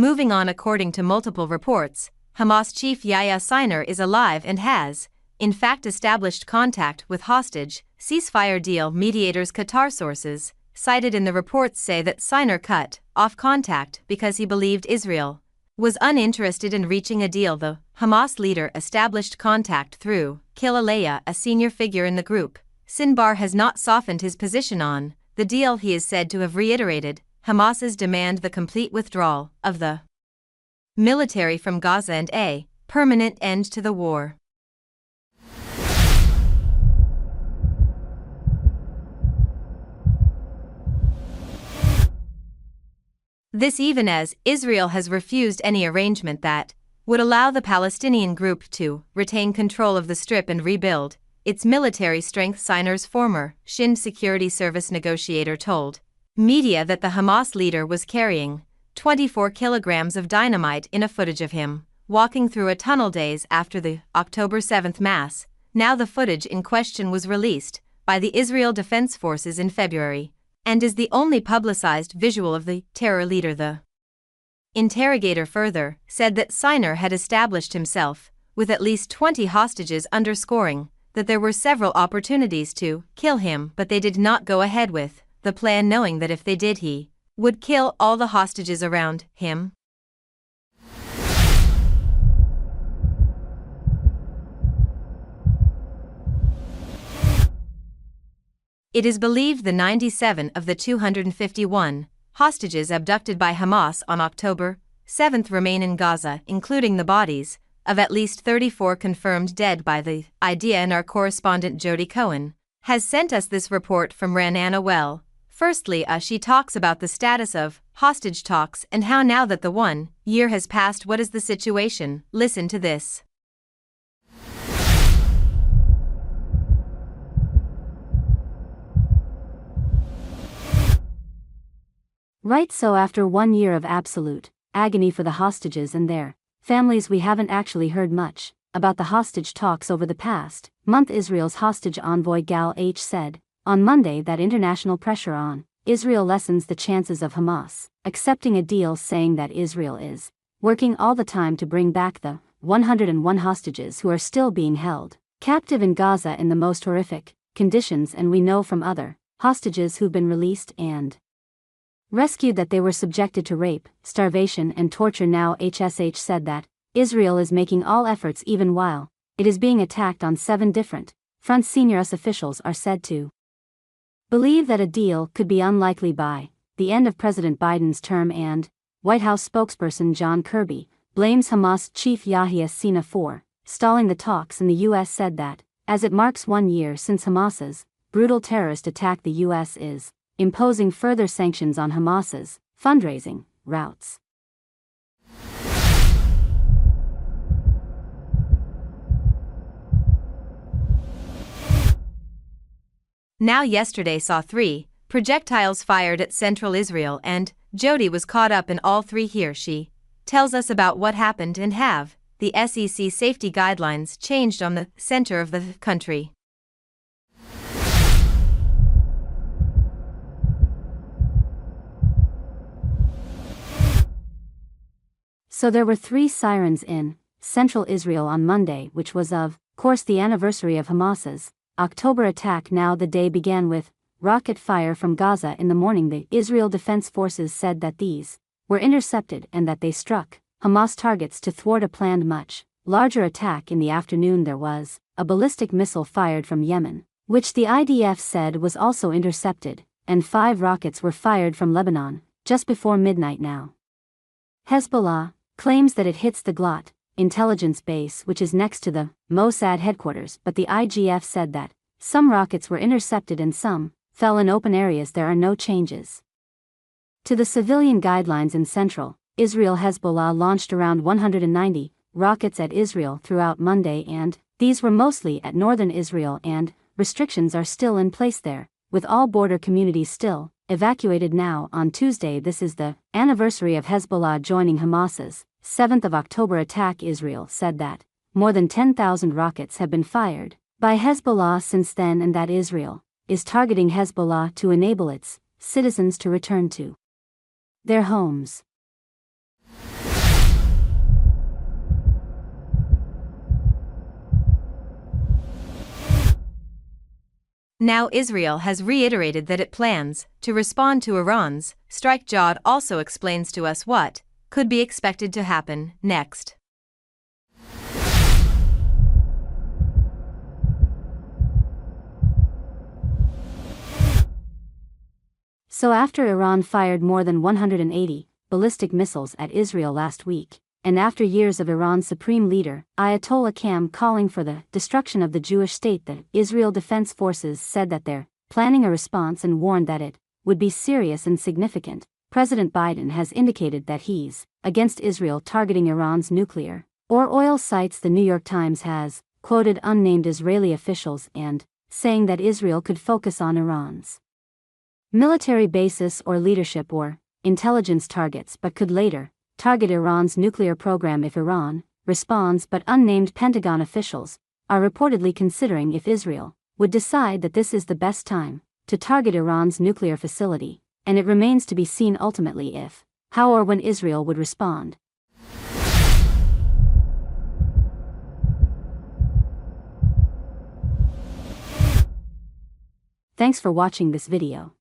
Moving on, according to multiple reports, Hamas chief Yahya Sinwar is alive and has, in fact, established contact with hostage ceasefire deal mediators. Qatar sources, cited in the reports, say that Sinwar cut off contact because he believed Israel was uninterested in reaching a deal. The Hamas leader established contact through Kilalaya, a senior figure in the group. Sinwar has not softened his position on the deal. He is said to have reiterated Hamas's demand the complete withdrawal of the military from Gaza and a permanent end to the war. This even as Israel has refused any arrangement that would allow the Palestinian group to retain control of the Strip and rebuild its military strength. Sinwar's former Shin Security Service negotiator told media that the Hamas leader was carrying 24 kilograms of dynamite in a footage of him walking through a tunnel days after the October 7th mass. Now the footage in question was released by the Israel Defense Forces in February and is the only publicized visual of the terror leader. The interrogator further said that Sinwar had established himself with at least 20 hostages, underscoring that there were several opportunities to kill him, but they did not go ahead with the plan, knowing that if they did, he would kill all the hostages around him. It is believed the 97 of the 251 hostages abducted by Hamas on October 7 remain in Gaza, including the bodies of at least 34 confirmed dead by the IDEA. And our correspondent Jody Cohen has sent us this report from Ranana. Well, firstly, she talks about the status of hostage talks and how now that the 1 year has passed, what is the situation? Listen to this. Right, so after 1 year of absolute agony for the hostages and their families, we haven't actually heard much about the hostage talks over the past month. Israel's hostage envoy Gal H said on Monday that international pressure on Israel lessens the chances of Hamas accepting a deal, saying that Israel is working all the time to bring back the 101 hostages who are still being held captive in Gaza in the most horrific conditions, and we know from other hostages who've been released and rescued that they were subjected to rape, starvation and torture. Now HSH said that Israel is making all efforts even while it is being attacked on 7 different fronts. Senior US officials are said to believe that a deal could be unlikely by the end of President Biden's term, and White House spokesperson John Kirby blames Hamas chief Yahya Sinwar for stalling the talks. And the U.S. said that as it marks 1 year since Hamas's brutal terrorist attack, the U.S. is imposing further sanctions on Hamas's fundraising routes. Now yesterday saw 3 projectiles fired at central Israel, and Jody was caught up in all 3 here. She tells us about what happened and have the SEC safety guidelines changed on the center of the country. So there were 3 sirens in central Israel on Monday, which was of course the anniversary of Hamas's October attack. Now the day began with rocket fire from Gaza in the morning. The Israel Defense Forces said that these were intercepted and that they struck Hamas targets to thwart a planned much larger attack. In the afternoon there was a ballistic missile fired from Yemen, which the IDF said was also intercepted, and 5 rockets were fired from Lebanon just before midnight. Now Hezbollah claims that it hits the Glot intelligence base, which is next to the Mossad headquarters, but the IGF said that some rockets were intercepted and some fell in open areas. There are no changes to the civilian guidelines in central Israel. Hezbollah launched around 190 rockets at Israel throughout Monday, and these were mostly at northern Israel, and restrictions are still in place there, with all border communities still evacuated. Now on Tuesday, this is the anniversary of Hezbollah joining Hamas's 7th of October attack. Israel said that more than 10,000 rockets have been fired by Hezbollah since then, and that Israel is targeting Hezbollah to enable its citizens to return to their homes. Now Israel has reiterated that it plans to respond to Iran's strike. Jod also explains to us what could be expected to happen next. So after Iran fired more than 180 ballistic missiles at Israel last week, and after years of Iran's supreme leader, Ayatollah Khamenei, calling for the destruction of the Jewish state, the Israel Defense Forces said that they're planning a response and warned that it would be serious and significant. President Biden has indicated that he's against Israel targeting Iran's nuclear or oil sites. The New York Times has quoted unnamed Israeli officials and saying that Israel could focus on Iran's military bases or leadership or intelligence targets, but could later target Iran's nuclear program if Iran responds. But unnamed Pentagon officials are reportedly considering if Israel would decide that this is the best time to target Iran's nuclear facility, and it remains to be seen ultimately if, how or when Israel would respond. Thanks for watching this video.